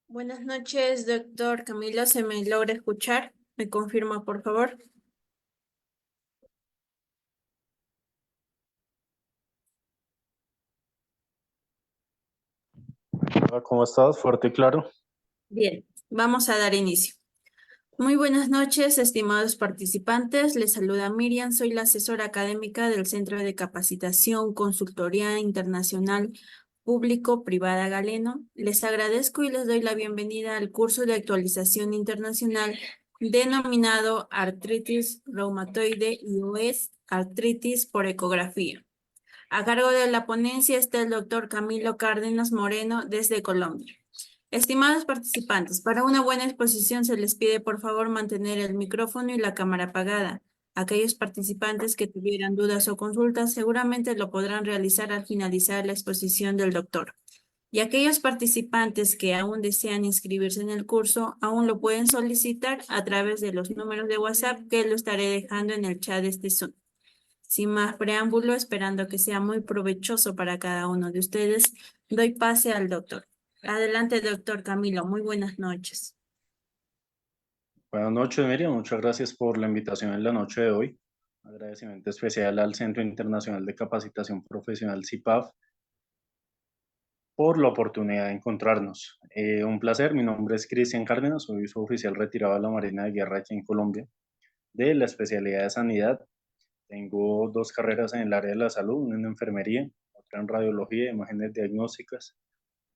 Buenas noches, doctor Camilo. ¿Se me logra escuchar? ¿Me confirma, por favor? Hola, ¿cómo estás? Fuerte y claro. Bien, vamos a dar inicio. Muy buenas noches, estimados participantes. Les saluda Miriam. Soy la asesora académica del Centro de Capacitación Consultoría Internacional Público-Privada Galeno. Les agradezco y les doy la bienvenida al curso de actualización internacional denominado Artritis Reumatoide y OES Artritis por Ecografía. A cargo de la ponencia está el doctor Camilo Cárdenas Moreno desde Colombia. Estimados participantes, para una buena exposición se les pide por favor mantener el micrófono y la cámara apagada. Aquellos participantes que tuvieran dudas o consultas seguramente lo podrán realizar al finalizar la exposición del doctor. Y aquellos participantes que aún desean inscribirse en el curso, aún lo pueden solicitar a través de los números de WhatsApp que lo estaré dejando en el chat de este Zoom. Sin más preámbulo, esperando que sea muy provechoso para cada uno de ustedes, doy pase al doctor. Adelante, doctor Camilo. Muy buenas noches. Buenas noches, Miriam. Muchas gracias por la invitación en la noche de hoy. Agradecimiento especial al Centro Internacional de Capacitación Profesional CIPAF por la oportunidad de encontrarnos. Un placer. Mi nombre es Cristian Cárdenas. Soy suboficial retirado de la Marina de Guerra aquí en Colombia, de la especialidad de sanidad. Tengo 2 carreras en el área de la salud, una en enfermería, otra en radiología e imágenes diagnósticas.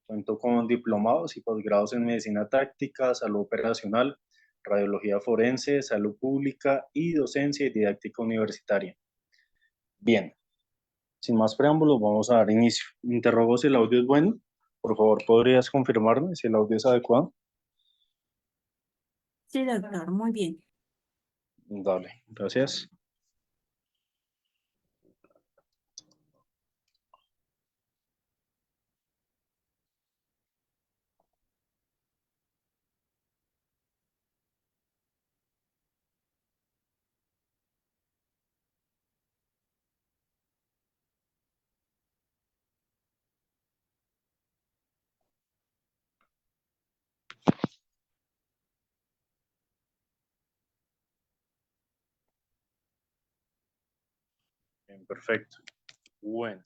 Cuento con diplomados y posgrados en medicina táctica, salud operacional, radiología forense, salud pública y docencia y didáctica universitaria. Bien, sin más preámbulos, vamos a dar inicio. Interrogo si el audio es bueno. Por favor, ¿podrías confirmarme si el audio es adecuado? Sí, doctor, muy bien. Dale, gracias. Bien, perfecto. Bueno,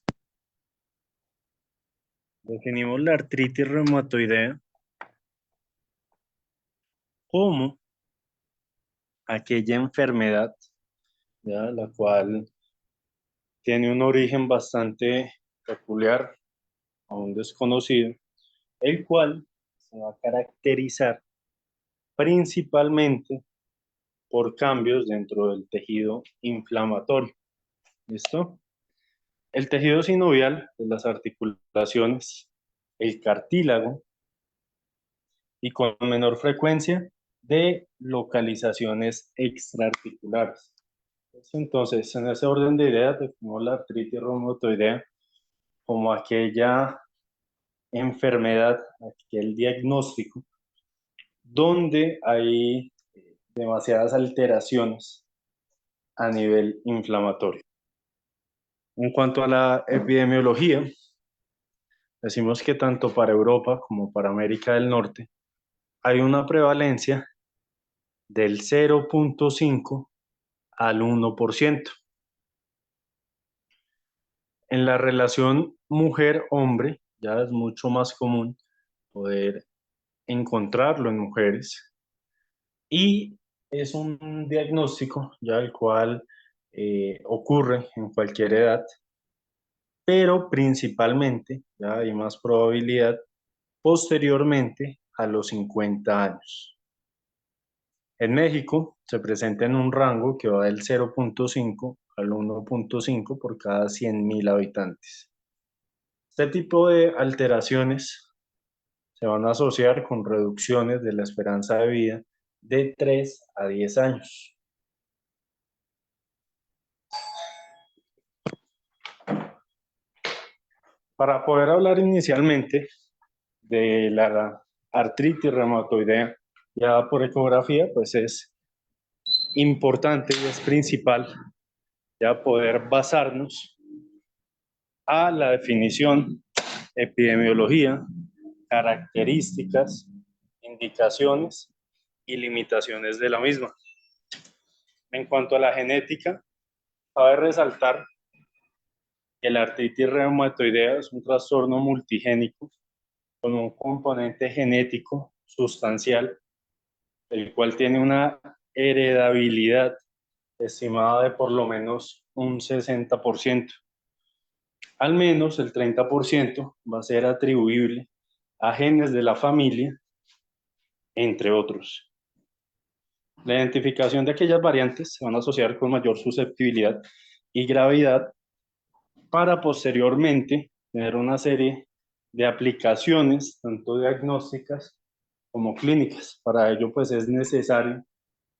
definimos la artritis reumatoidea como aquella enfermedad, ¿ya?, la cual tiene un origen bastante peculiar, aún desconocido, el cual se va a caracterizar principalmente por cambios dentro del tejido inflamatorio. ¿Listo? El tejido sinovial de las articulaciones, el cartílago y con menor frecuencia de localizaciones extraarticulares. Entonces, en ese orden de ideas, definimos la artritis reumatoidea como aquella enfermedad, aquel diagnóstico, donde hay demasiadas alteraciones a nivel inflamatorio. En cuanto a la epidemiología, decimos que tanto para Europa como para América del Norte hay una prevalencia del 0.5 al 1%. En la relación mujer-hombre ya es mucho más común poder encontrarlo en mujeres y es un diagnóstico ya el cual ocurre en cualquier edad, pero principalmente ya hay más probabilidad posteriormente a los 50 años. En México se presenta en un rango que va del 0.5 al 1.5 por cada 100.000 habitantes. Este tipo de alteraciones se van a asociar con reducciones de la esperanza de vida de 3 a 10 años. Para poder hablar inicialmente de la artritis reumatoidea ya por ecografía, pues es importante y es principal ya poder basarnos a la definición, epidemiología, características, indicaciones y limitaciones de la misma. En cuanto a la genética, cabe resaltar que la artritis reumatoidea es un trastorno multigénico con un componente genético sustancial, el cual tiene una heredabilidad estimada de por lo menos un 60%. Al menos el 30% va a ser atribuible a genes de la familia, entre otros. La identificación de aquellas variantes se van a asociar con mayor susceptibilidad y gravedad para posteriormente tener una serie de aplicaciones, tanto diagnósticas como clínicas. Para ello, pues es necesario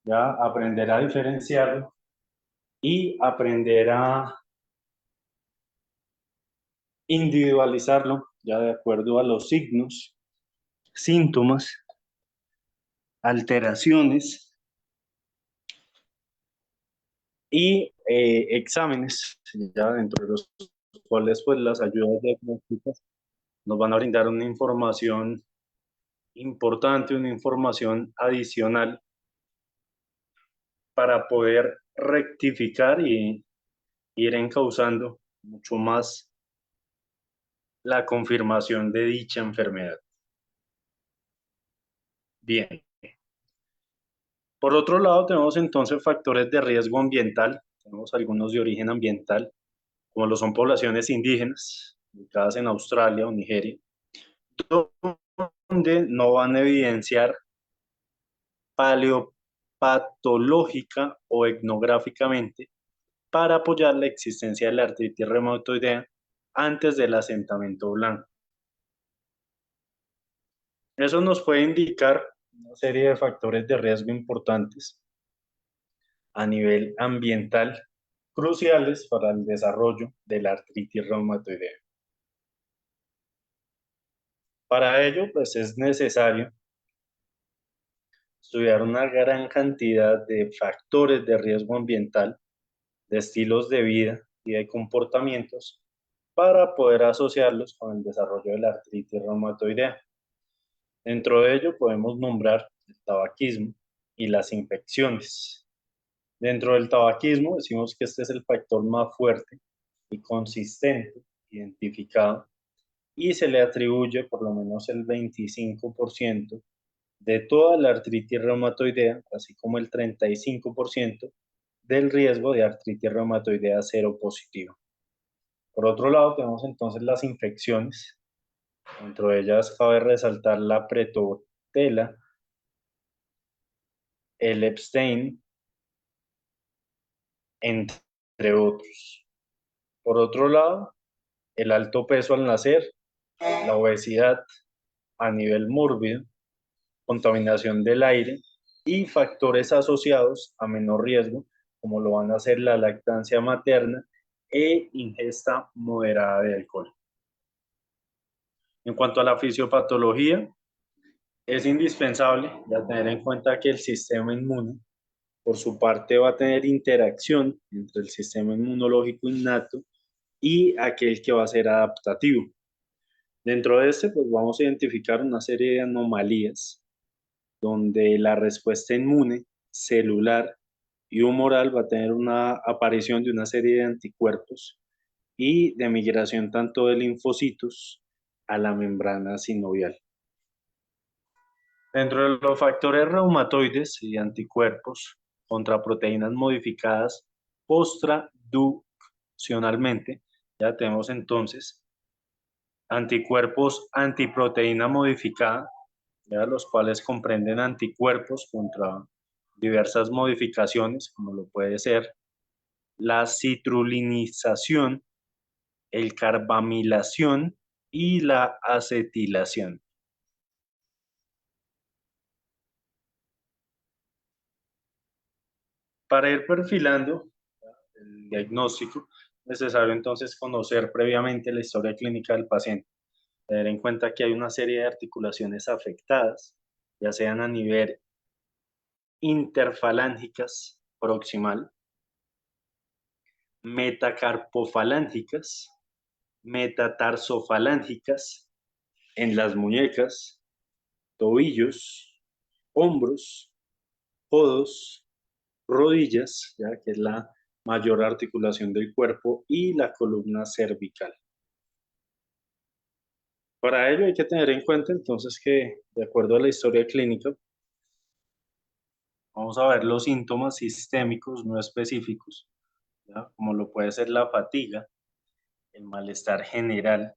ya aprender a diferenciarlo y aprender a individualizarlo ya de acuerdo a los signos, síntomas, alteraciones y exámenes, ya dentro de los cuales pues las ayudas diagnósticas nos van a brindar una información importante, una información adicional para poder rectificar y ir encauzando mucho más la confirmación de dicha enfermedad. Bien. Por otro lado, tenemos entonces factores de riesgo ambiental. Tenemos algunos de origen ambiental, como lo son poblaciones indígenas, ubicadas en Australia o Nigeria, donde no van a evidenciar paleopatológica o etnográficamente para apoyar la existencia de la artritis reumatoidea antes del asentamiento blanco. Eso nos puede indicar una serie de factores de riesgo importantes a nivel ambiental cruciales para el desarrollo de la artritis reumatoidea. Para ello, pues es necesario estudiar una gran cantidad de factores de riesgo ambiental, de estilos de vida y de comportamientos para poder asociarlos con el desarrollo de la artritis reumatoidea. Dentro de ello podemos nombrar el tabaquismo y las infecciones. Dentro del tabaquismo decimos que este es el factor más fuerte y consistente identificado y se le atribuye por lo menos el 25% de toda la artritis reumatoidea, así como el 35% del riesgo de artritis reumatoidea seropositiva. Por otro lado, tenemos entonces las infecciones. Dentro de ellas cabe resaltar la pretotela, el Epstein, entre otros. Por otro lado, el alto peso al nacer, la obesidad a nivel mórbido, contaminación del aire y factores asociados a menor riesgo, como lo van a ser la lactancia materna e ingesta moderada de alcohol. En cuanto a la fisiopatología, es indispensable ya tener en cuenta que el sistema inmune, por su parte, va a tener interacción entre el sistema inmunológico innato y aquel que va a ser adaptativo. Dentro de este, pues vamos a identificar una serie de anomalías donde la respuesta inmune, celular y humoral va a tener una aparición de una serie de anticuerpos y de migración tanto de linfocitos a la membrana sinovial. Dentro de los factores reumatoides y anticuerpos contra proteínas modificadas postraduccionalmente, ya tenemos entonces anticuerpos antiproteína modificada, ya, los cuales comprenden anticuerpos contra diversas modificaciones, como lo puede ser la citrulinización, el carbamilación y la acetilación. Para ir perfilando el diagnóstico, es necesario entonces conocer previamente la historia clínica del paciente. Tener en cuenta que hay una serie de articulaciones afectadas, ya sean a nivel interfalángicas proximal, metacarpofalángicas metatarsofalángicas en las muñecas, tobillos, hombros, codos, rodillas, ya que es la mayor articulación del cuerpo, y la columna cervical. Para ello hay que tener en cuenta entonces que, de acuerdo a la historia clínica, vamos a ver los síntomas sistémicos no específicos, ¿ya? Como lo puede ser la fatiga, el malestar general,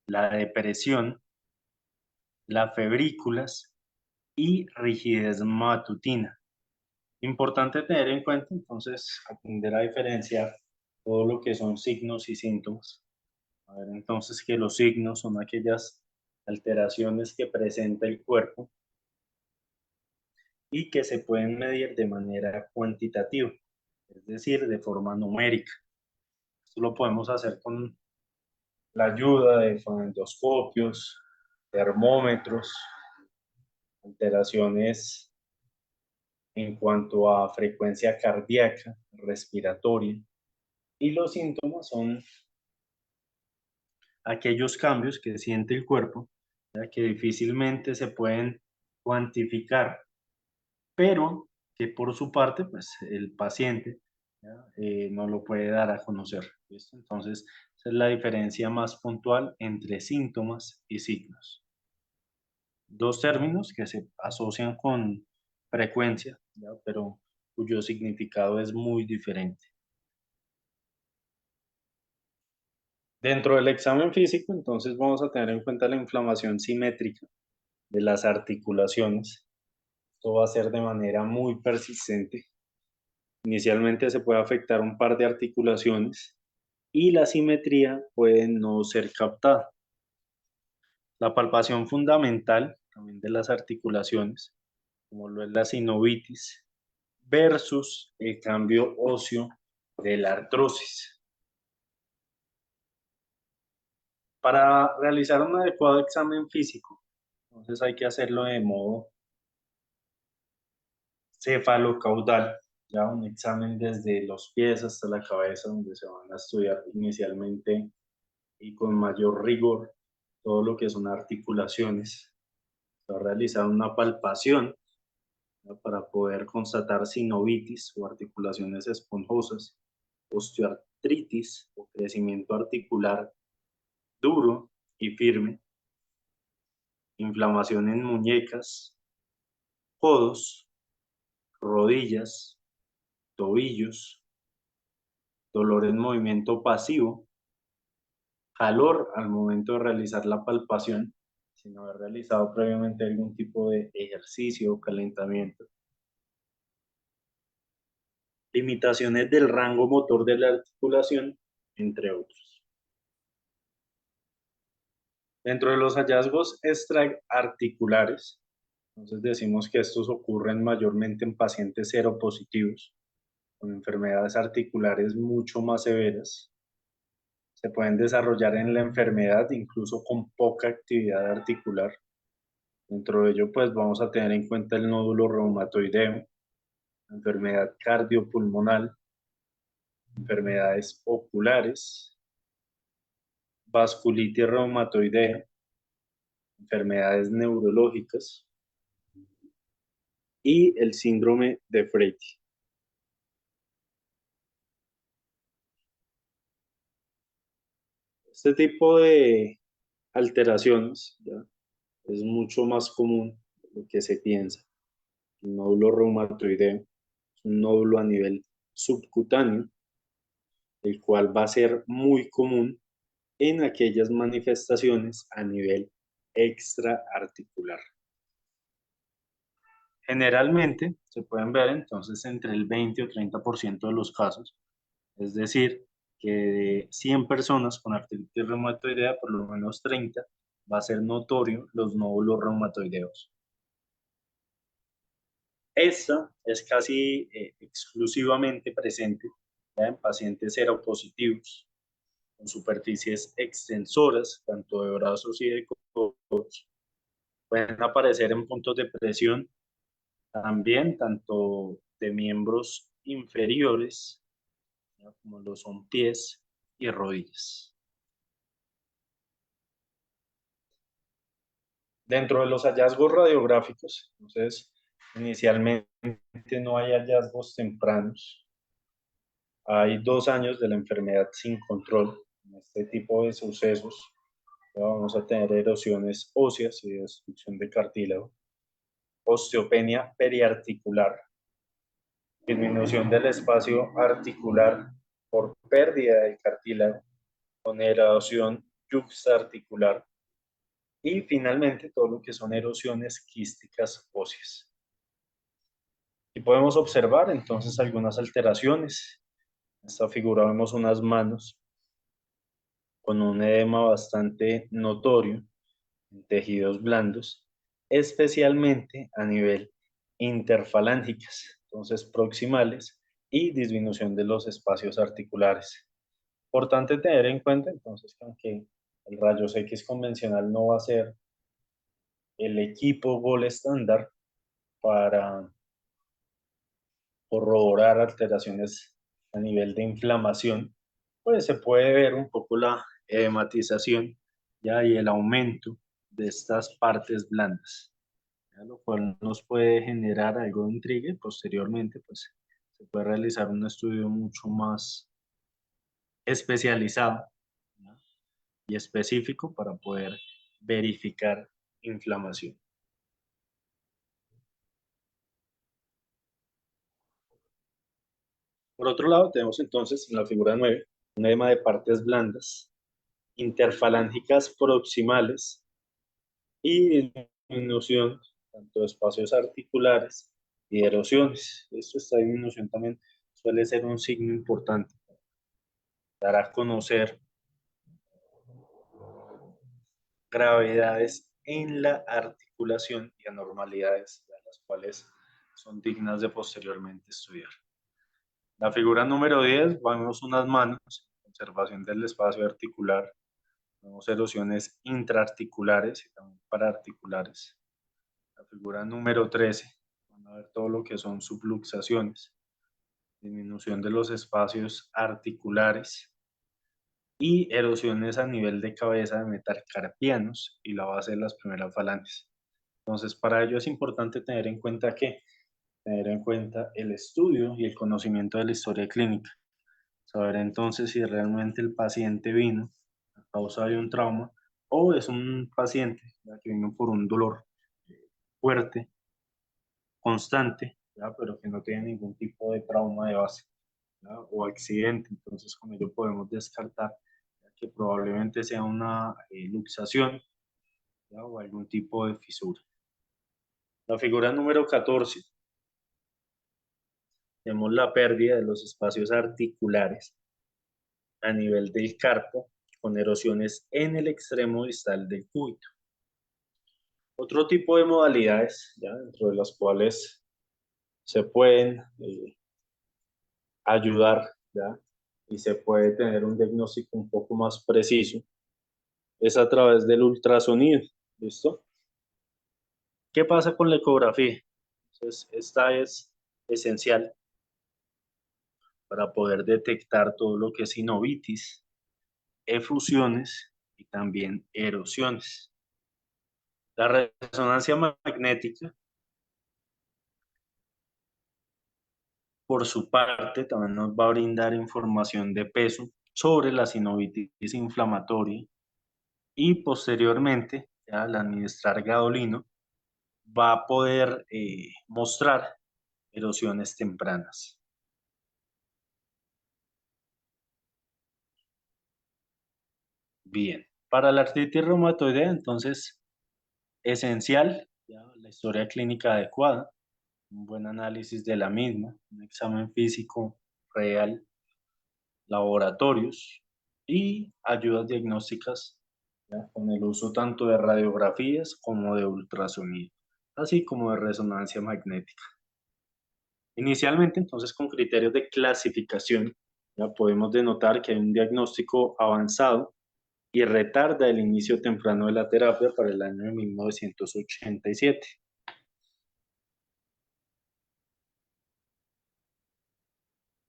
la depresión, las febrículas y rigidez matutina. Importante tener en cuenta, entonces, aprender a diferenciar todo lo que son signos y síntomas. A ver, entonces, que los signos son aquellas alteraciones que presenta el cuerpo y que se pueden medir de manera cuantitativa, es decir, de forma numérica. Esto lo podemos hacer con la ayuda de fonendoscopios, termómetros, alteraciones en cuanto a frecuencia cardíaca, respiratoria, y los síntomas son aquellos cambios que siente el cuerpo, ¿ya? Que difícilmente se pueden cuantificar, pero que por su parte, pues el paciente, ¿ya? No lo puede dar a conocer. ¿Listo? Entonces, esa es la diferencia más puntual entre síntomas y signos. Dos términos que se asocian con frecuencia, ¿ya? Pero cuyo significado es muy diferente. Dentro del examen físico, entonces vamos a tener en cuenta la inflamación simétrica de las articulaciones. Esto va a ser de manera muy persistente. Inicialmente se puede afectar un par de articulaciones y la simetría puede no ser captada. La palpación fundamental también de las articulaciones, como lo es la sinovitis, versus el cambio óseo de la artrosis. Para realizar un adecuado examen físico, entonces hay que hacerlo de modo cefalocaudal, ya un examen desde los pies hasta la cabeza, donde se van a estudiar inicialmente y con mayor rigor todo lo que son articulaciones. Se va a realizar una palpación, ¿ya? Para poder constatar sinovitis o articulaciones esponjosas, osteoartritis o crecimiento articular duro y firme, inflamación en muñecas, codos, rodillas, tobillos, dolor en movimiento pasivo, calor al momento de realizar la palpación, sin haber realizado previamente algún tipo de ejercicio o calentamiento, limitaciones del rango motor de la articulación, entre otros. Dentro de los hallazgos extraarticulares, entonces decimos que estos ocurren mayormente en pacientes seropositivos, con enfermedades articulares mucho más severas. Se pueden desarrollar en la enfermedad incluso con poca actividad articular. Dentro de ello, pues vamos a tener en cuenta el nódulo reumatoideo, enfermedad cardiopulmonar, enfermedades oculares, vasculitis reumatoidea, enfermedades neurológicas y el síndrome de Freytag. Este tipo de alteraciones, ¿ya? Es mucho más común de lo que se piensa. El nódulo reumatoideo es un nódulo a nivel subcutáneo, el cual va a ser muy común en aquellas manifestaciones a nivel extraarticular. Generalmente se pueden ver entonces entre el 20 o 30% de los casos, es decir, que de 100 personas con artritis reumatoidea, por lo menos 30 va a ser notorio los nódulos reumatoideos. Esta es casi exclusivamente presente, ¿ya? En pacientes seropositivos, con superficies extensoras, tanto de brazos y de codos. Pueden aparecer en puntos de presión también, tanto de miembros inferiores, ¿ya? Como lo son pies y rodillas. Dentro de los hallazgos radiográficos, entonces, inicialmente no hay hallazgos tempranos. Hay 2 años de la enfermedad sin control. En este tipo de sucesos vamos a tener erosiones óseas y destrucción de cartílago, osteopenia periarticular, disminución del espacio articular por pérdida de cartílago, con erosión yuxtaarticular y finalmente todo lo que son erosiones quísticas óseas. Y podemos observar entonces algunas alteraciones. En esta figura vemos unas manos con un edema bastante notorio en tejidos blandos, especialmente a nivel interfalángicas, entonces proximales, y disminución de los espacios articulares. Importante tener en cuenta entonces que aunque el rayos X convencional no va a ser el equipo gol estándar para corroborar alteraciones a nivel de inflamación, pues se puede ver un poco la edematización ya y el aumento de estas partes blandas, ¿ya? Lo cual nos puede generar algo de intriga y posteriormente pues se puede realizar un estudio mucho más especializado, ¿ya? Y específico para poder verificar inflamación. Por otro lado, tenemos entonces en la figura 9 un edema de partes blandas, interfalángicas proximales y disminución tanto de espacios articulares y erosiones. Esta disminución también suele ser un signo importante. Dar a conocer gravedades en la articulación y anormalidades, las cuales son dignas de posteriormente estudiar. La figura número 10, vemos unas manos, observación del espacio articular, vemos erosiones intraarticulares y también paraarticulares. La figura número 13, van a ver todo lo que son subluxaciones, disminución de los espacios articulares y erosiones a nivel de cabeza de metacarpianos y la base de las primeras falanges. Entonces, para ello es importante tener en cuenta el estudio y el conocimiento de la historia clínica. Saber entonces si realmente el paciente vino a causa de un trauma o es un paciente que vino por un dolor fuerte, constante, ¿ya? Pero que no tiene ningún tipo de trauma de base, ¿ya? O accidente. Entonces con ello podemos descartar, ¿ya? Que probablemente sea una luxación, ¿ya? O algún tipo de fisura. La figura número 14, tenemos la pérdida de los espacios articulares a nivel del carpo con erosiones en el extremo distal del cúbito. Otro tipo de modalidades, ¿ya? Dentro de las cuales se pueden ayudar, ¿ya? Y se puede tener un diagnóstico un poco más preciso, es a través del ultrasonido, ¿listo? ¿Qué pasa con la ecografía? Entonces, esta es esencial para poder detectar todo lo que es sinovitis, efusiones y también erosiones. La resonancia magnética, por su parte, también nos va a brindar información de peso sobre la sinovitis inflamatoria y posteriormente, ya, al administrar gadolino, va a poder mostrar erosiones tempranas. Bien, para la artritis reumatoidea, entonces, esencial, ya, la historia clínica adecuada, un buen análisis de la misma, un examen físico real, laboratorios y ayudas diagnósticas, ¿ya? Con el uso tanto de radiografías como de ultrasonido, así como de resonancia magnética. Inicialmente, entonces, con criterios de clasificación, ya podemos denotar que hay un diagnóstico avanzado y retarda el inicio temprano de la terapia para el año de 1987.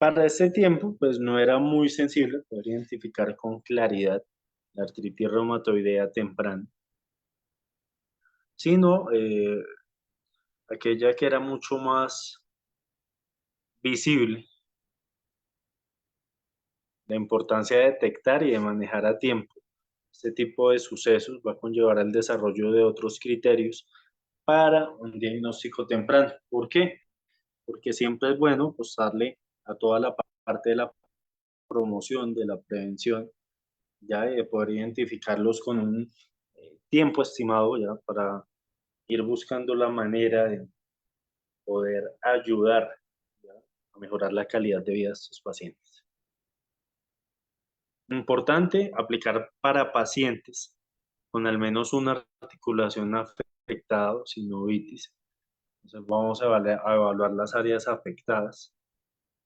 Para este tiempo, pues no era muy sensible poder identificar con claridad la artritis reumatoidea temprana, sino aquella que era mucho más visible, la importancia de detectar y de manejar a tiempo este tipo de sucesos va a conllevar al desarrollo de otros criterios para un diagnóstico temprano. ¿Por qué? Porque siempre es bueno apostarle a toda la parte de la promoción, de la prevención, ya de poder identificarlos con un tiempo estimado ya para ir buscando la manera de poder ayudar, ¿ya?, a mejorar la calidad de vida de estos pacientes. Importante aplicar para pacientes con al menos una articulación afectada o sinovitis. Entonces vamos a evaluar las áreas afectadas.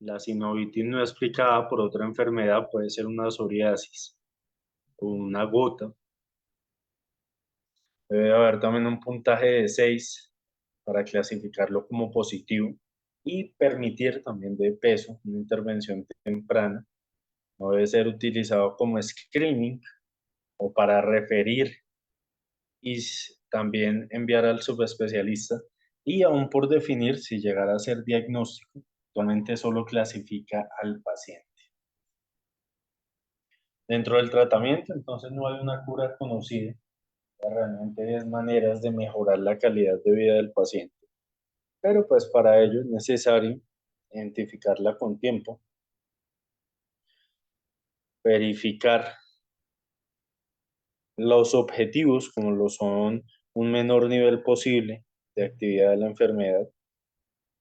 La sinovitis no explicada por otra enfermedad puede ser una psoriasis o una gota. Debe haber también un puntaje de 6 para clasificarlo como positivo y permitir también de peso una intervención temprana. No debe ser utilizado como screening o para referir y también enviar al subespecialista y aún por definir si llegara a ser diagnóstico, actualmente solo clasifica al paciente. Dentro del tratamiento, entonces no hay una cura conocida, realmente es maneras de mejorar la calidad de vida del paciente, pero pues para ello es necesario identificarla con tiempo, verificar los objetivos como lo son un menor nivel posible de actividad de la enfermedad,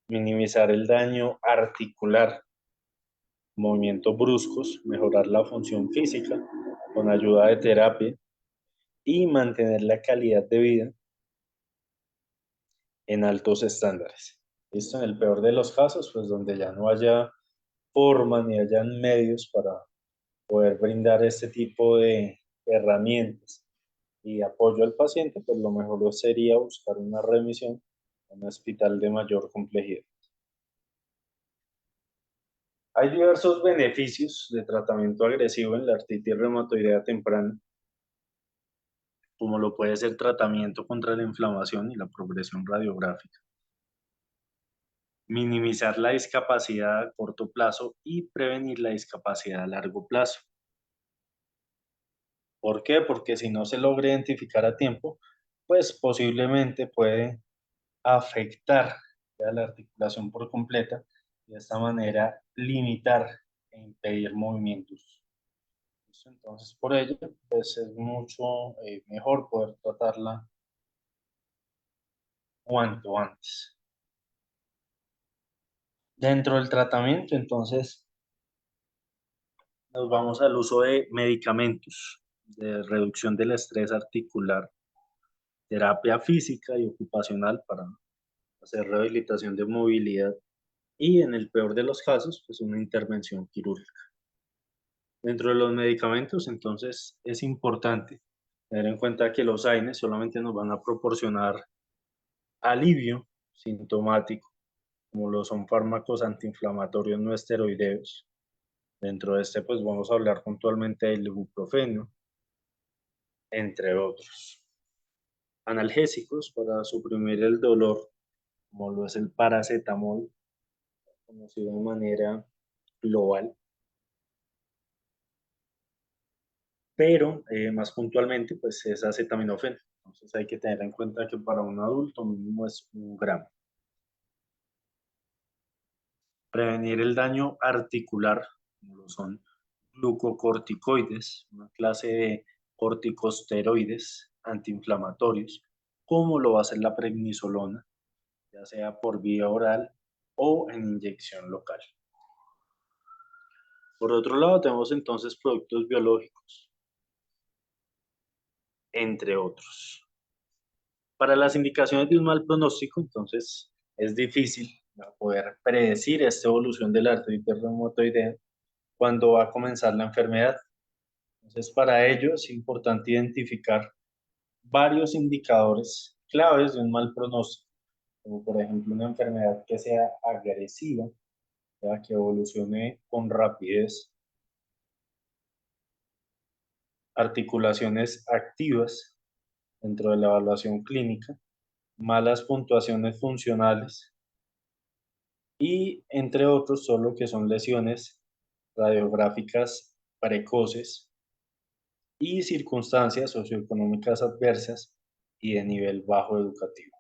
minimizar el daño articular, movimientos bruscos, mejorar la función física con ayuda de terapia y mantener la calidad de vida en altos estándares. Esto en el peor de los casos, pues donde ya no haya forma ni hayan medios para poder brindar este tipo de herramientas y apoyo al paciente, pues lo mejor sería buscar una remisión en un hospital de mayor complejidad. Hay diversos beneficios de tratamiento agresivo en la artritis reumatoidea temprana, como lo puede ser tratamiento contra la inflamación y la progresión radiográfica, minimizar la discapacidad a corto plazo y prevenir la discapacidad a largo plazo. ¿Por qué? Porque si no se logra identificar a tiempo, pues posiblemente puede afectar ya la articulación por completa y de esta manera limitar e impedir movimientos. Entonces, por ello, pues es mucho mejor poder tratarla cuanto antes. Dentro del tratamiento, entonces, nos vamos al uso de medicamentos de reducción del estrés articular, terapia física y ocupacional para hacer rehabilitación de movilidad y, en el peor de los casos, pues una intervención quirúrgica. Dentro de los medicamentos, entonces, es importante tener en cuenta que los AINES solamente nos van a proporcionar alivio sintomático, como lo son fármacos antiinflamatorios no esteroideos. Dentro de este, pues vamos a hablar puntualmente del ibuprofeno, entre otros. Analgésicos para suprimir el dolor, como lo es el paracetamol, conocido de manera global, pero más puntualmente, pues es acetaminofén. Entonces hay que tener en cuenta que para un adulto mínimo es 1 gramo. Prevenir el daño articular, como lo son glucocorticoides, una clase de corticosteroides antiinflamatorios, como lo va a ser la prednisolona, ya sea por vía oral o en inyección local. Por otro lado, tenemos entonces productos biológicos, entre otros. Para las indicaciones de un mal pronóstico, entonces, es difícil poder predecir esta evolución de la artritis reumatoidea cuando va a comenzar la enfermedad. Entonces, para ello es importante identificar varios indicadores claves de un mal pronóstico, como por ejemplo una enfermedad que sea agresiva, ya que evolucione con rapidez, articulaciones activas dentro de la evaluación clínica, malas puntuaciones funcionales y, entre otros, solo que son lesiones radiográficas precoces y circunstancias socioeconómicas adversas y de nivel bajo educativo.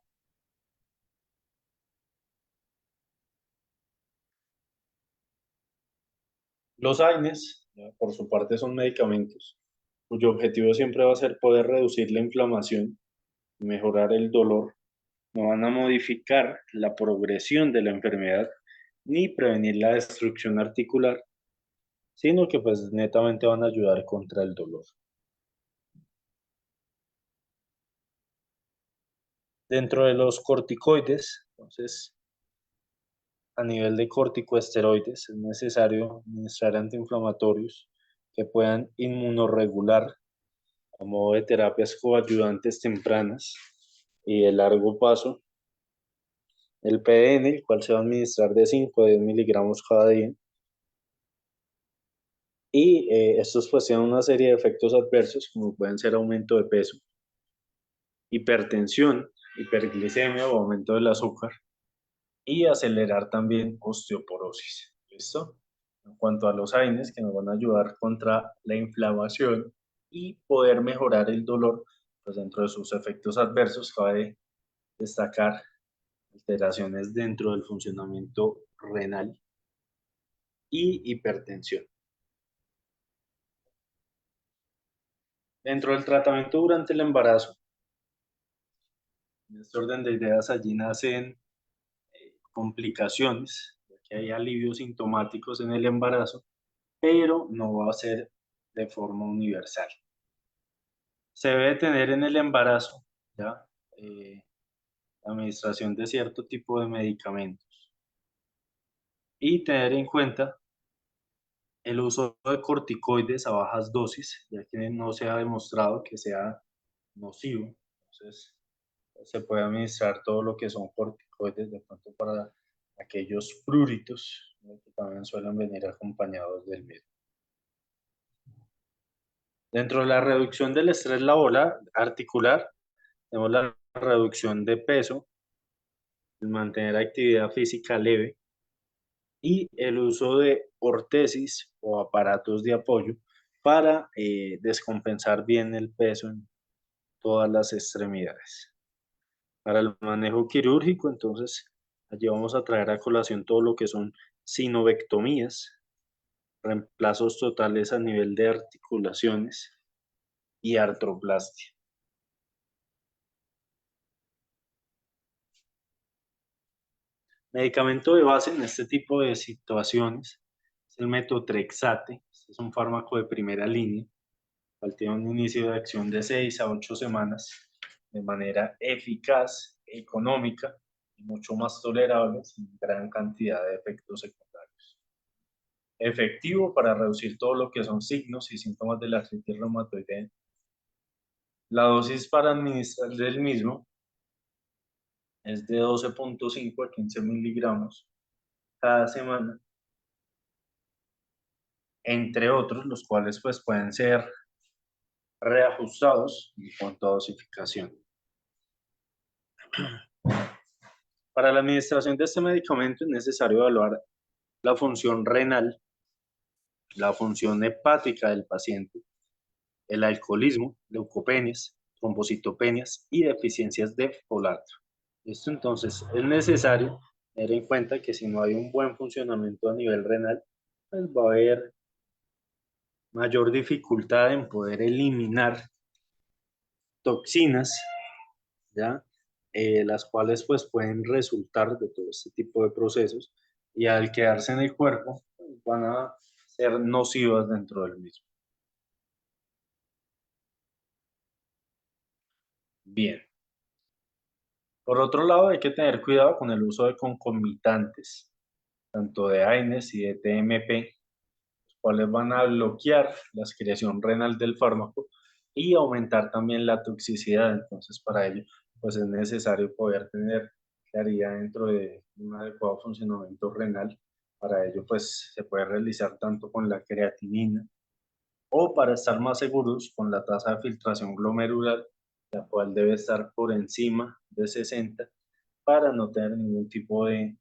Los AINES, por su parte, son medicamentos cuyo objetivo siempre va a ser poder reducir la inflamación, mejorar el dolor, no van a modificar la progresión de la enfermedad ni prevenir la destrucción articular, sino que pues netamente van a ayudar contra el dolor. Dentro de los corticoides, entonces, a nivel de corticoesteroides, es necesario administrar antiinflamatorios que puedan inmunorregular a modo de terapias coayudantes tempranas y de largo plazo. El PDN, el cual se va a administrar de 5 a 10 miligramos cada día. Y estos pues tienen una serie de efectos adversos, como pueden ser aumento de peso, hipertensión, hiperglicemia o aumento del azúcar, y acelerar también osteoporosis. ¿Listo? En cuanto a los AINES, que nos van a ayudar contra la inflamación y poder mejorar el dolor, pues dentro de sus efectos adversos cabe destacar alteraciones dentro del funcionamiento renal y hipertensión. Dentro del tratamiento durante el embarazo, en este orden de ideas allí nacen complicaciones, ya que hay alivios sintomáticos en el embarazo, pero no va a ser de forma universal. Se debe tener en el embarazo, ¿ya? La administración de cierto tipo de medicamentos y tener en cuenta el uso de corticoides a bajas dosis, ya que no se ha demostrado que sea nocivo. Entonces, se puede administrar todo lo que son corticoides de pronto para aquellos pruritos, ¿no?, que también suelen venir acompañados del mismo. Dentro de la reducción del estrés laboral articular, tenemos la reducción de peso, el mantener actividad física leve y el uso de ortesis o aparatos de apoyo para descompensar bien el peso en todas las extremidades. Para el manejo quirúrgico, entonces, allí vamos a traer a colación todo lo que son sinovectomías, reemplazos totales a nivel de articulaciones y artroplastia. Medicamento de base en este tipo de situaciones es el metotrexate. Este es un fármaco de primera línea, cual tiene un inicio de acción de 6 a 8 semanas de manera eficaz, económica y mucho más tolerable, sin gran cantidad de efectos secundarios. Efectivo para reducir todo lo que son signos y síntomas de la artritis reumatoide. La dosis para administrar del mismo es de 12.5 a 15 miligramos cada semana, entre otros, los cuales pues pueden ser reajustados en cuanto a dosificación. Para la administración de este medicamento es necesario evaluar la función renal, la función hepática del paciente, el alcoholismo, leucopenias, trombocitopenias y deficiencias de folato. Esto entonces es necesario tener en cuenta que si no hay un buen funcionamiento a nivel renal, pues va a haber mayor dificultad en poder eliminar toxinas, ¿ya? Las cuales pues pueden resultar de todo este tipo de procesos y al quedarse en el cuerpo pues, van a ser nocivas dentro del mismo. Bien. Por otro lado, hay que tener cuidado con el uso de concomitantes, tanto de AINES y de TMP, los cuales van a bloquear la excreción renal del fármaco y aumentar también la toxicidad. Entonces, para ello, pues es necesario poder tener claridad dentro de un adecuado funcionamiento renal Para ello, pues se puede realizar tanto con la creatinina o para estar más seguros con la tasa de filtración glomerular, la cual debe estar por encima de 60 para no tener ningún tipo de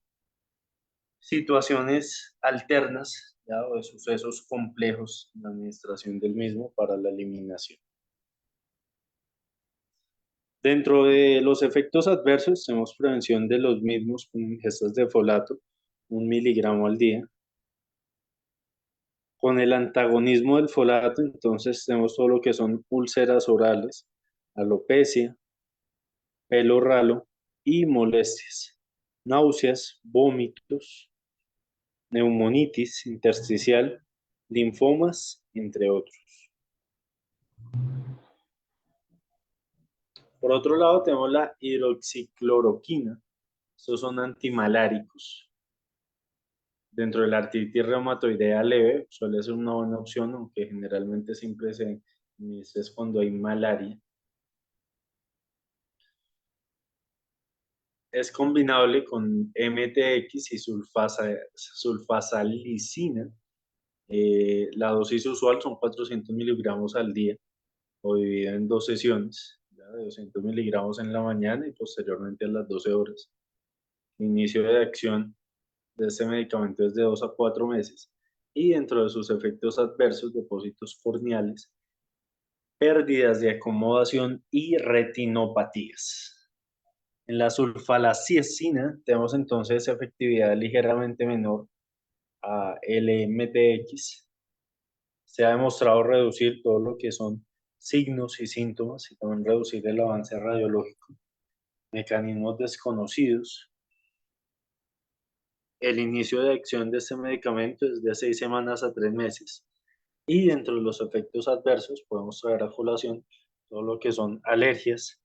situaciones alternas, ¿ya? O de sucesos complejos en la administración del mismo para la eliminación. Dentro de los efectos adversos, tenemos prevención de los mismos con ingestas de folato, 1 miligramo al día. Con el antagonismo del folato, entonces tenemos todo lo que son úlceras orales, alopecia, pelo ralo y molestias, náuseas, vómitos, neumonitis intersticial, linfomas, entre otros. Por otro lado, tenemos la hidroxicloroquina. Estos son antimaláricos. Dentro de la artritis reumatoidea leve suele ser una buena opción, aunque generalmente siempre se administra cuando hay malaria. Es combinable con MTX y sulfasalicina. La dosis usual son 400 miligramos al día o dividido en 2 sesiones, ¿ya? De 200 miligramos en la mañana y posteriormente a las 12 horas. El inicio de acción de este medicamento es de 2 a 4 meses y dentro de sus efectos adversos, depósitos corneales, pérdidas de acomodación y retinopatías. En la sulfalacicina tenemos entonces efectividad ligeramente menor a LMTX. Se ha demostrado reducir todo lo que son signos y síntomas y también reducir el avance radiológico. Mecanismos desconocidos. El inicio de acción de este medicamento es de 6 semanas a 3 meses. Y dentro de los efectos adversos podemos traer a colación todo lo que son alergias,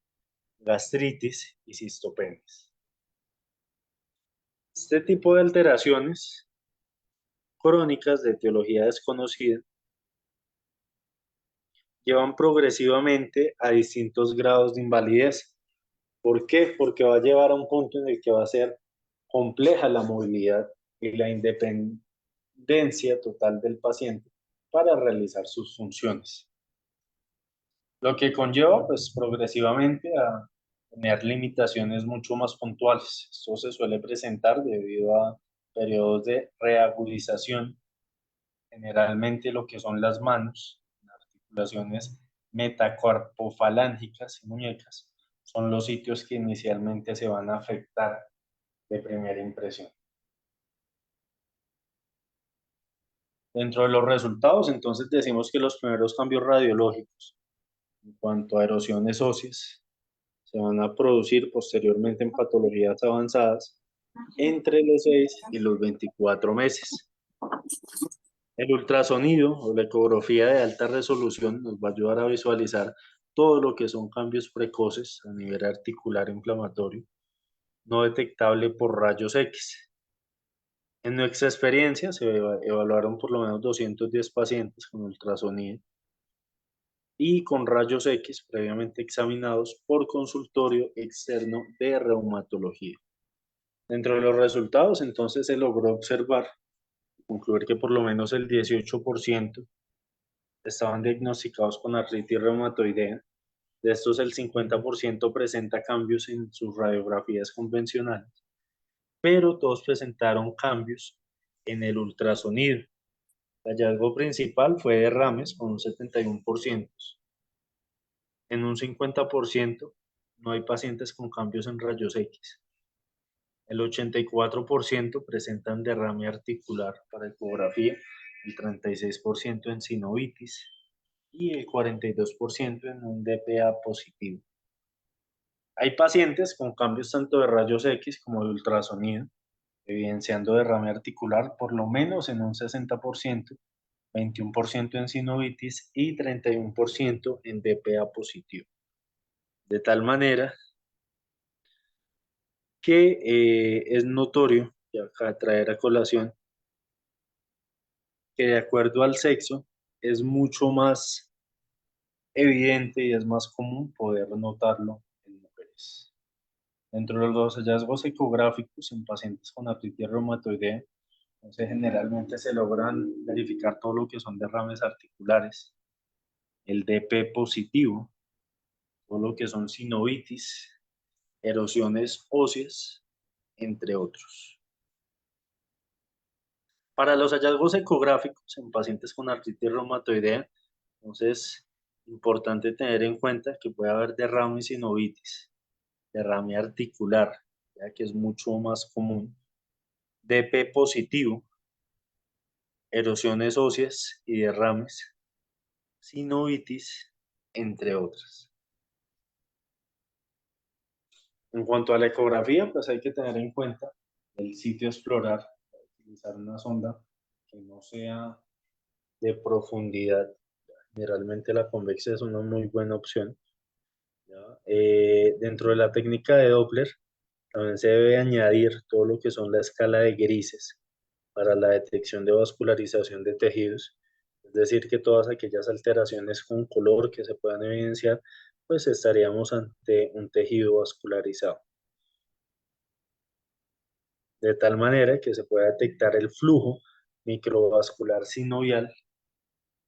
gastritis y cistopenias. Este tipo de alteraciones crónicas de etiología desconocida llevan progresivamente a distintos grados de invalidez. ¿Por qué? Porque va a llevar a un punto en el que va a ser compleja la movilidad y la independencia total del paciente para realizar sus funciones. Lo que conlleva, pues, progresivamente a tener limitaciones mucho más puntuales. Esto se suele presentar debido a periodos de reagudización, generalmente lo que son las manos, articulaciones metacarpofalángicas y muñecas, son los sitios que inicialmente se van a afectar de primera impresión. Dentro de los resultados, entonces decimos que los primeros cambios radiológicos en cuanto a erosiones óseas se van a producir posteriormente en patologías avanzadas entre los 6 y los 24 meses. El ultrasonido o la ecografía de alta resolución nos va a ayudar a visualizar todo lo que son cambios precoces a nivel articular inflamatorio, no detectable por rayos X. En nuestra experiencia se evaluaron por lo menos 210 pacientes con ultrasonido y con rayos X previamente examinados por consultorio externo de reumatología. Dentro de los resultados, entonces se logró observar, concluir que por lo menos el 18% estaban diagnosticados con artritis reumatoidea. De estos, el 50% presenta cambios en sus radiografías convencionales, pero todos presentaron cambios en el ultrasonido. El hallazgo principal fue derrames con un 71%. En un 50% no hay pacientes con cambios en rayos X. El 84% presentan derrame articular para ecografía, el 36% en sinovitis y el 42% en un DPA positivo. Hay pacientes con cambios tanto de rayos X como de ultrasonido, evidenciando derrame articular por lo menos en un 60%, 21% en sinovitis y 31% en DPA positivo. De tal manera que es notorio, y acá traer a colación, que de acuerdo al sexo es mucho más evidente y es más común poder notarlo en mujeres. Dentro de los hallazgos ecográficos en pacientes con artritis reumatoidea, Entonces, generalmente se logran verificar todo lo que son derrames articulares, el DP positivo, todo lo que son sinovitis, erosiones óseas, entre otros. Para los hallazgos ecográficos en pacientes con artritis reumatoidea, entonces, importante tener en cuenta que puede haber derrame y sinovitis, derrame articular, ya que es mucho más común, DP positivo, erosiones óseas y derrames, sinovitis, entre otras. En cuanto a la ecografía, pues hay que tener en cuenta el sitio a explorar, utilizar una sonda que no sea de profundidad. Generalmente la convexa es una muy buena opción, ¿ya? Dentro de la técnica de Doppler, también se debe añadir todo lo que son la escala de grises para la detección de vascularización de tejidos, es decir, que todas aquellas alteraciones con color que se puedan evidenciar, pues estaríamos ante un tejido vascularizado. De tal manera que se pueda detectar el flujo microvascular sinovial,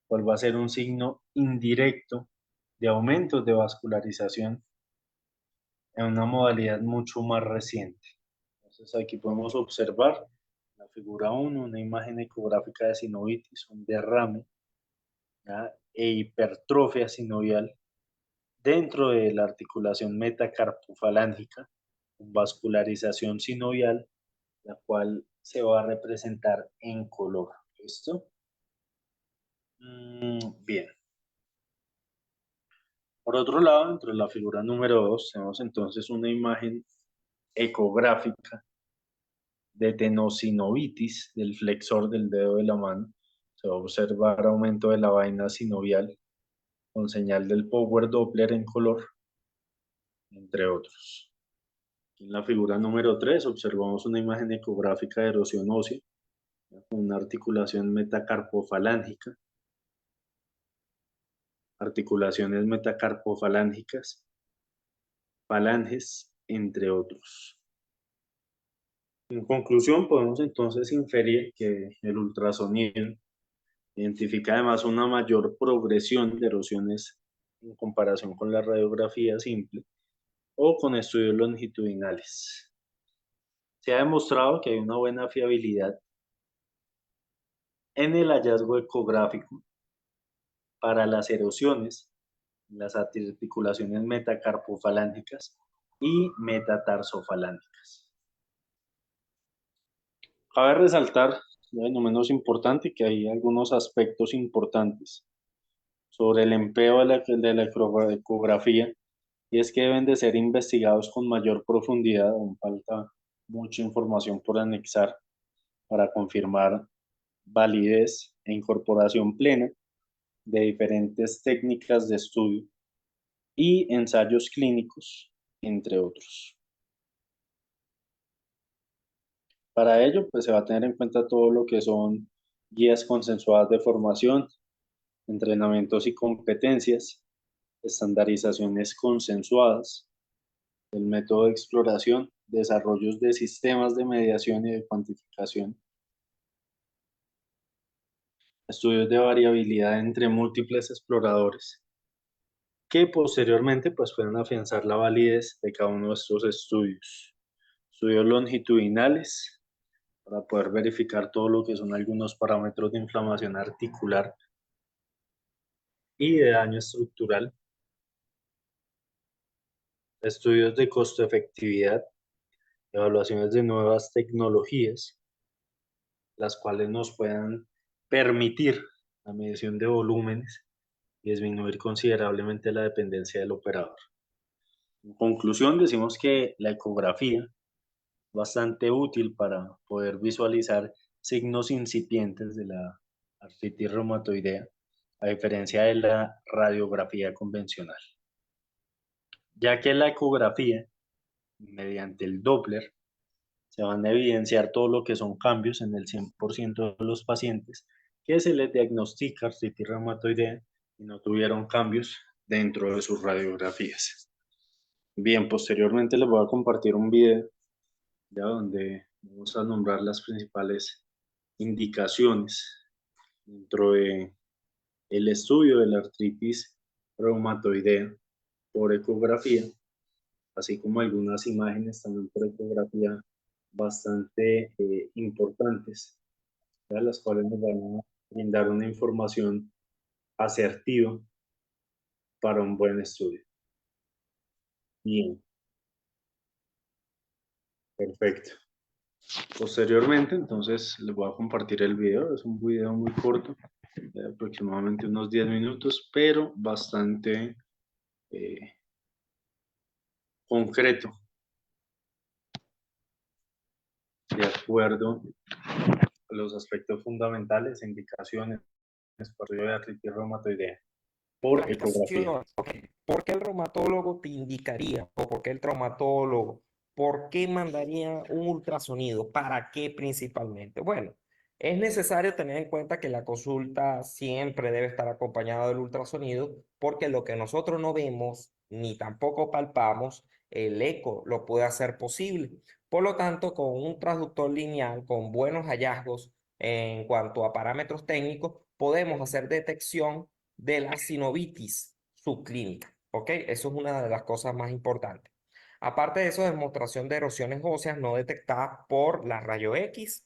cual va a ser un signo indirecto de aumentos de vascularización en una modalidad mucho más reciente. Entonces aquí podemos observar la figura 1, una imagen ecográfica de sinovitis, un derrame, ¿ya? E hipertrofia sinovial dentro de la articulación metacarpofalángica, con vascularización sinovial, la cual se va a representar en color. ¿Listo? Bien. Por otro lado, dentro de la figura número 2, tenemos entonces una imagen ecográfica de tenosinovitis del flexor del dedo de la mano. Se va a observar aumento de la vaina sinovial con señal del Power Doppler en color, entre otros. Aquí en la figura número 3 observamos una imagen ecográfica de erosión ósea con una articulación metacarpofalángica, articulaciones metacarpofalángicas, falanges, entre otros. En conclusión, podemos entonces inferir que el ultrasonido identifica además una mayor progresión de erosiones en comparación con la radiografía simple o con estudios longitudinales. Se ha demostrado que hay una buena fiabilidad en el hallazgo ecográfico para las erosiones en las articulaciones metacarpofalángicas y metatarsofalángicas. Cabe resaltar, no menos importante, que hay algunos aspectos importantes sobre el empleo de la ecografía, y es que deben de ser investigados con mayor profundidad. Aún falta mucha información por anexar para confirmar validez e incorporación plena de diferentes técnicas de estudio y ensayos clínicos, entre otros. Para ello, pues se va a tener en cuenta todo lo que son guías consensuadas de formación, entrenamientos y competencias, estandarizaciones consensuadas, el método de exploración, desarrollos de sistemas de mediación y de cuantificación, estudios de variabilidad entre múltiples exploradores, que posteriormente pues pueden afianzar la validez de cada uno de estos estudios. Estudios longitudinales, para poder verificar todo lo que son algunos parámetros de inflamación articular y de daño estructural. Estudios de costo-efectividad, evaluaciones de nuevas tecnologías, las cuales nos puedan permitir la medición de volúmenes y disminuir considerablemente la dependencia del operador. En conclusión, decimos que la ecografía es bastante útil para poder visualizar signos incipientes de la artritis reumatoidea, a diferencia de la radiografía convencional, ya que la ecografía, mediante el Doppler, se van a evidenciar todo lo que son cambios en el 100% de los pacientes que se les diagnostica artritis reumatoidea y no tuvieron cambios dentro de sus radiografías. Bien, posteriormente les voy a compartir un video ya donde vamos a nombrar las principales indicaciones dentro de el estudio de la artritis reumatoidea por ecografía, así como algunas imágenes también por ecografía bastante importantes, las cuales nos van a brindar una información asertiva para un buen estudio. Bien, perfecto. Posteriormente, entonces, les voy a compartir el video. Es un video muy corto, de aproximadamente unos 10 minutos, pero bastante concreto, de acuerdo a los aspectos fundamentales e indicaciones por de artritis reumatoidea por ecografía. Okay. ¿Por qué el reumatólogo te indicaría o por qué el traumatólogo? ¿Por qué mandaría un ultrasonido? ¿Para qué principalmente? Bueno, es necesario tener en cuenta que la consulta siempre debe estar acompañada del ultrasonido porque lo que nosotros no vemos ni tampoco palpamos, el eco lo puede hacer posible. Por lo tanto, con un transductor lineal, con buenos hallazgos en cuanto a parámetros técnicos, podemos hacer detección de la sinovitis subclínica, ¿ok? Eso es una de las cosas más importantes. Aparte de eso, demostración de erosiones óseas no detectadas por la rayo X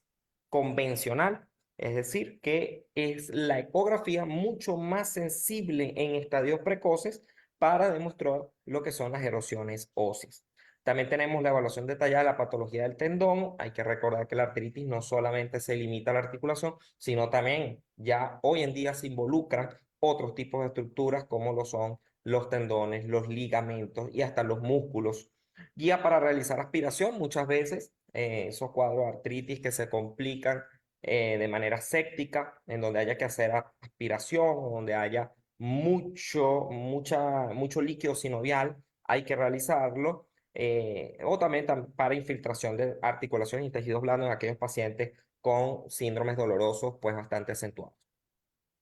convencional, es decir, que es la ecografía mucho más sensible en estadios precoces para demostrar lo que son las erosiones óseas. También tenemos la evaluación detallada de la patología del tendón. Hay que recordar que la artritis no solamente se limita a la articulación, sino también ya hoy en día se involucran otros tipos de estructuras como lo son los tendones, los ligamentos y hasta los músculos. Guía para realizar aspiración, muchas veces esos cuadros de artritis que se complican de manera séptica, en donde haya que hacer aspiración o donde haya mucho líquido sinovial, hay que realizarlo. O también para infiltración de articulaciones y tejidos blandos en aquellos pacientes con síndromes dolorosos pues bastante acentuados.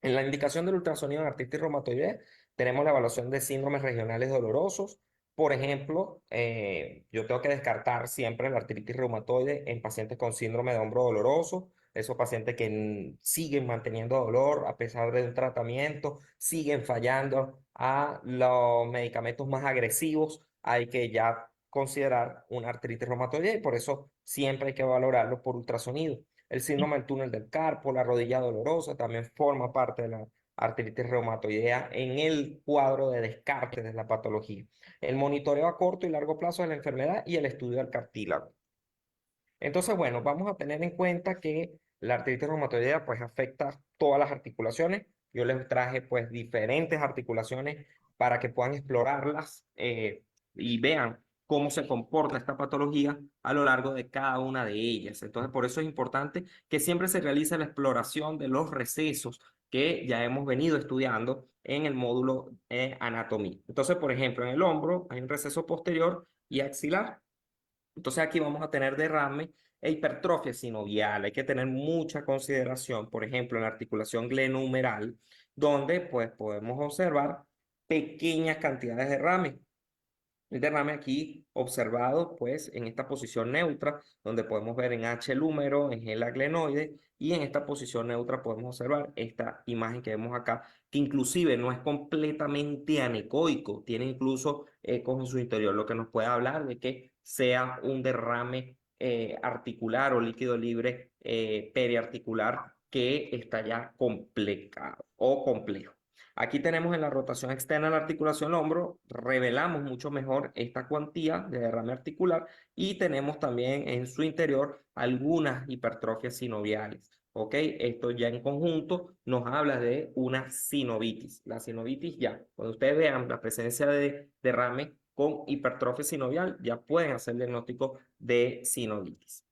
En la indicación del ultrasonido en artritis reumatoidea tenemos la evaluación de síndromes regionales dolorosos. Por ejemplo, yo tengo que descartar siempre la artritis reumatoide en pacientes con síndrome de hombro doloroso, esos pacientes que siguen manteniendo dolor a pesar de un tratamiento, siguen fallando a los medicamentos más agresivos, hay que ya considerar una artritis reumatoidea y por eso siempre hay que valorarlo por ultrasonido. El síndrome del túnel del carpo, la rodilla dolorosa, también forma parte de la artritis reumatoidea en el cuadro de descarte de la patología. El monitoreo a corto y largo plazo de la enfermedad y el estudio del cartílago. Entonces, bueno, vamos a tener en cuenta que la artritis reumatoidea pues afecta todas las articulaciones. Yo les traje pues diferentes articulaciones para que puedan explorarlas y vean cómo se comporta esta patología a lo largo de cada una de ellas. Entonces, por eso es importante que siempre se realice la exploración de los recesos que ya hemos venido estudiando en el módulo anatomía. Entonces, por ejemplo, en el hombro hay un receso posterior y axilar. Entonces aquí vamos a tener derrame e hipertrofia sinovial. Hay que tener mucha consideración, por ejemplo, en la articulación glenohumeral, donde pues podemos observar pequeñas cantidades de derrame. El derrame aquí observado pues en esta posición neutra, donde podemos ver en H el húmero, en G la glenoide, y en esta posición neutra podemos observar esta imagen que vemos acá, que inclusive no es completamente anecoico, tiene incluso ecos en su interior, lo que nos puede hablar de que sea un derrame articular o líquido libre periarticular que está ya complicado o complejo. Aquí tenemos en la rotación externa de la articulación hombro, revelamos mucho mejor esta cuantía de derrame articular y tenemos también en su interior algunas hipertrofias sinoviales. ¿Ok? Esto ya en conjunto nos habla de una sinovitis. La sinovitis ya, cuando ustedes vean la presencia de derrame con hipertrofia sinovial, ya pueden hacer el diagnóstico de sinovitis.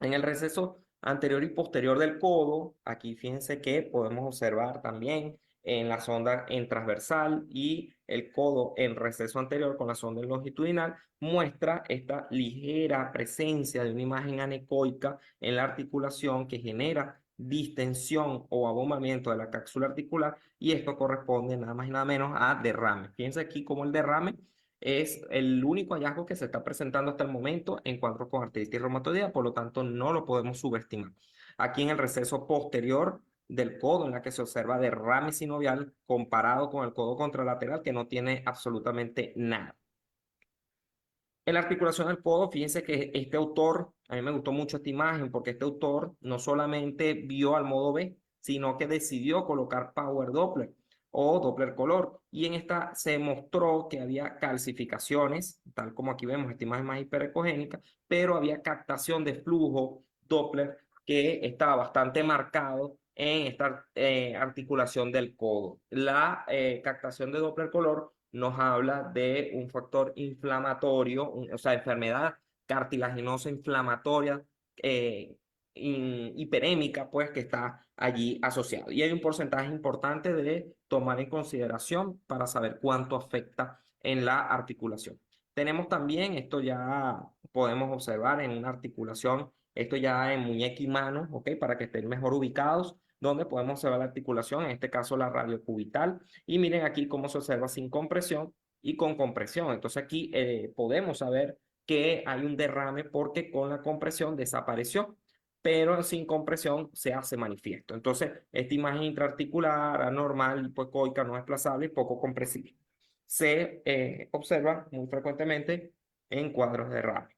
En el receso anterior y posterior del codo, aquí fíjense que podemos observar también en la sonda en transversal y el codo en receso anterior con la sonda longitudinal, muestra esta ligera presencia de una imagen anecoica en la articulación que genera distensión o abombamiento de la cápsula articular y esto corresponde nada más y nada menos a derrame. Fíjense aquí cómo el derrame es el único hallazgo que se está presentando hasta el momento en cuadros con artritis reumatoidea, por lo tanto no lo podemos subestimar. Aquí en el receso posterior del codo, en la que se observa derrame sinovial comparado con el codo contralateral, que no tiene absolutamente nada. En la articulación del codo, fíjense que este autor, a mí me gustó mucho esta imagen porque este autor no solamente vio al modo B, sino que decidió colocar Power Doppler o Doppler color. Y en esta se mostró que había calcificaciones, tal como aquí vemos esta imagen más hiperecogénica, pero había captación de flujo Doppler que estaba bastante marcado en esta articulación del codo. La captación de Doppler color nos habla de un factor inflamatorio, o sea, enfermedad cartilaginosa inflamatoria hiperémica, pues, que está allí asociado. Y hay un porcentaje importante de tomar en consideración para saber cuánto afecta en la articulación. Tenemos también, esto ya podemos observar en una articulación, esto ya en muñeca y mano, ¿ok? Para que estén mejor ubicados, donde podemos observar la articulación, en este caso la radiocubital, y miren aquí cómo se observa sin compresión y con compresión. Entonces aquí podemos saber que hay un derrame porque con la compresión desapareció, pero sin compresión se hace manifiesto. Entonces, esta imagen intraarticular, anormal, hipoecoica, no desplazable y poco compresible se observa muy frecuentemente en cuadros de derrame.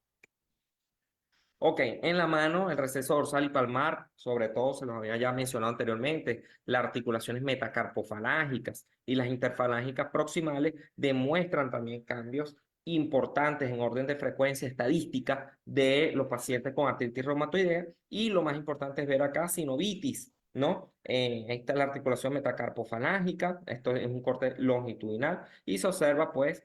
Ok, en la mano, el receso dorsal y palmar, sobre todo se los había ya mencionado anteriormente, las articulaciones metacarpofalángicas y las interfalángicas proximales demuestran también cambios importantes en orden de frecuencia estadística de los pacientes con artritis reumatoidea y lo más importante es ver acá sinovitis, ¿no? Esta es la articulación metacarpofalángica, esto es un corte longitudinal y se observa pues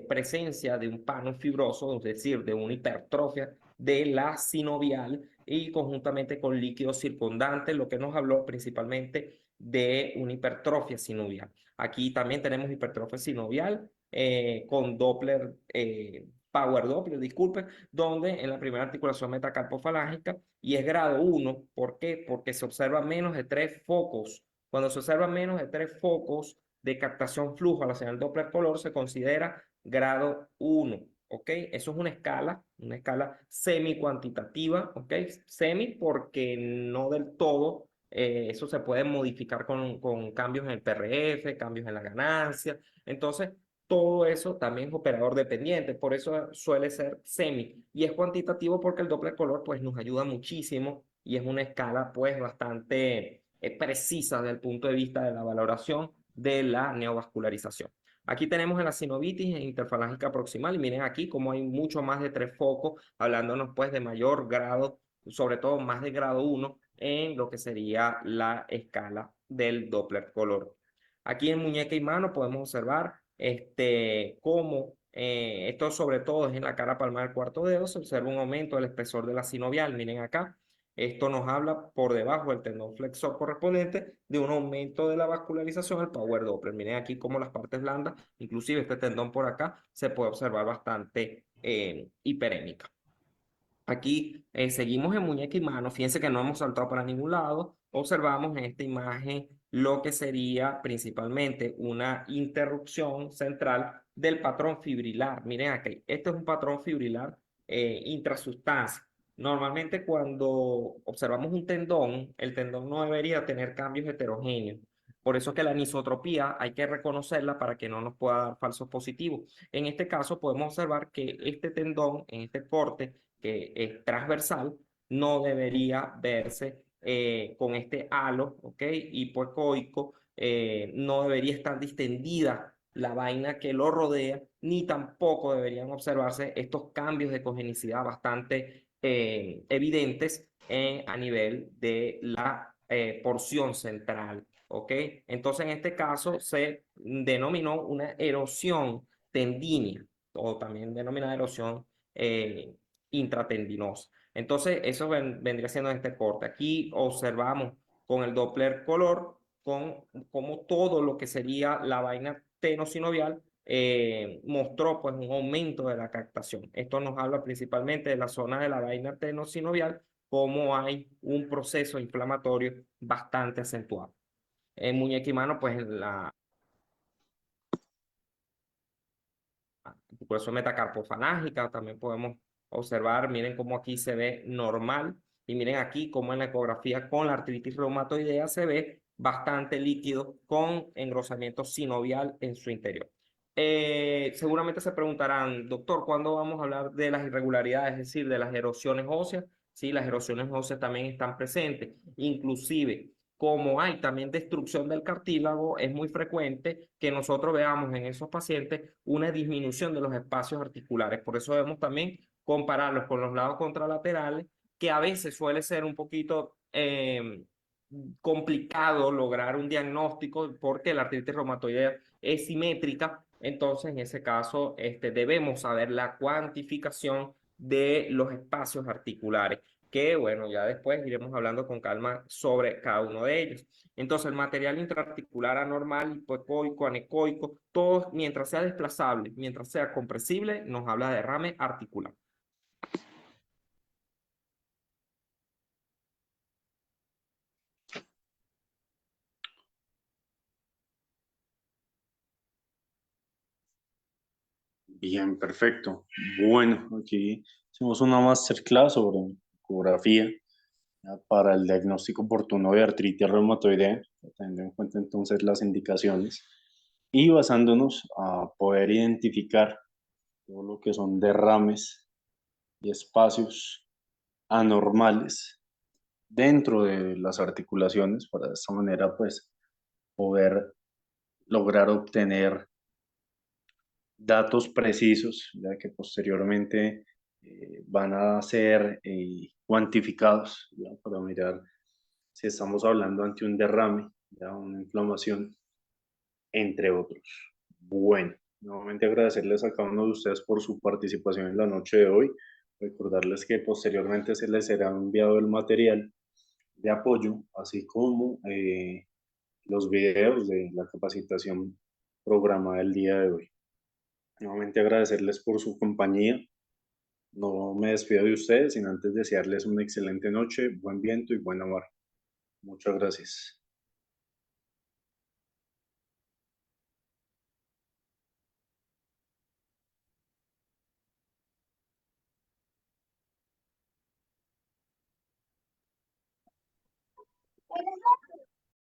presencia de un pano fibroso, es decir, de una hipertrofia de la sinovial y conjuntamente con líquido circundante, lo que nos habló principalmente de una hipertrofia sinovial. Aquí también tenemos hipertrofia sinovial con Doppler, Power Doppler, disculpen, donde en la primera articulación metacarpofalángica y es grado 1. ¿Por qué? Porque se observa menos de 3 focos. Cuando se observan menos de 3 focos de captación flujo a la señal Doppler color, se considera grado 1. ¿Ok? Eso es una escala semi-cuantitativa, ¿ok? Semi porque no del todo, eso se puede modificar con cambios en el PRF, cambios en la ganancia. Entonces, todo eso también es operador dependiente, por eso suele ser semi. Y es cuantitativo porque el Doppler color pues nos ayuda muchísimo y es una escala pues bastante precisa desde el punto de vista de la valoración de la neovascularización. Aquí tenemos en la sinovitis interfalángica proximal y miren aquí cómo hay mucho más de 3 focos, hablándonos pues de mayor grado, sobre todo más de grado 1 en lo que sería la escala del Doppler color. Aquí en muñeca y mano podemos observar cómo esto sobre todo es en la cara palmar del cuarto dedo, se observa un aumento del espesor de la sinovial, miren acá. Esto nos habla por debajo del tendón flexor correspondiente de un aumento de la vascularización al Power Doppler. Miren aquí cómo las partes blandas, inclusive este tendón por acá, se puede observar bastante hiperémica. Aquí seguimos en muñeca y mano. Fíjense que no hemos saltado para ningún lado. Observamos en esta imagen lo que sería principalmente una interrupción central del patrón fibrilar. Miren aquí, este es un patrón fibrilar intrasustancia. Normalmente cuando observamos un tendón, el tendón no debería tener cambios heterogéneos. Por eso es que la anisotropía hay que reconocerla para que no nos pueda dar falsos positivos. En este caso podemos observar que este tendón, en este corte, que es transversal, no debería verse con este halo, ¿ok? Hipoecoico, no debería estar distendida la vaina que lo rodea, ni tampoco deberían observarse estos cambios de congenicidad bastante evidentes a nivel de la porción central, ¿ok? Entonces, en este caso se denominó una erosión tendínea, o también denominada erosión intratendinosa. Entonces, eso vendría siendo este corte. Aquí observamos con el Doppler color, como todo lo que sería la vaina tenosinovial mostró pues un aumento de la captación. Esto nos habla principalmente de la zona de la vaina tenosinovial, como hay un proceso inflamatorio bastante acentuado. En muñeca y mano, pues la articulación metacarpofalángica también podemos observar, miren cómo aquí se ve normal Y miren aquí cómo en la ecografía con la artritis reumatoidea se ve bastante líquido con engrosamiento sinovial en su interior. Seguramente se preguntarán, doctor, ¿cuándo vamos a hablar de las irregularidades, es decir, de las erosiones óseas? Sí, las erosiones óseas también están presentes. Inclusive, como hay también destrucción del cartílago, es muy frecuente que nosotros veamos en esos pacientes una disminución de los espacios articulares. Por eso debemos también compararlos con los lados contralaterales, que a veces suele ser un poquito complicado lograr un diagnóstico porque la artritis reumatoidea es simétrica. Entonces, en ese caso, debemos saber la cuantificación de los espacios articulares, que bueno, ya después iremos hablando con calma sobre cada uno de ellos. Entonces, el material intraarticular anormal, hipoecoico, anecoico, todo mientras sea desplazable, mientras sea compresible, nos habla de derrame articular. Bien, perfecto. Bueno, aquí hicimos una masterclass sobre ecografía, ya, para el diagnóstico oportuno de artritis reumatoidea, teniendo en cuenta entonces las indicaciones y basándonos a poder identificar todo lo que son derrames y espacios anormales dentro de las articulaciones, para de esta manera pues poder lograr obtener datos precisos, ya que posteriormente van a ser cuantificados, ya, para mirar si estamos hablando ante un derrame, ya, una inflamación, entre otros. Bueno, nuevamente agradecerles a cada uno de ustedes por su participación en la noche de hoy. Recordarles que posteriormente se les será enviado el material de apoyo, así como los videos de la capacitación programada el día de hoy. Nuevamente agradecerles por su compañía. No me despido de ustedes sin antes desearles una excelente noche, buen viento y buena mar. Muchas gracias.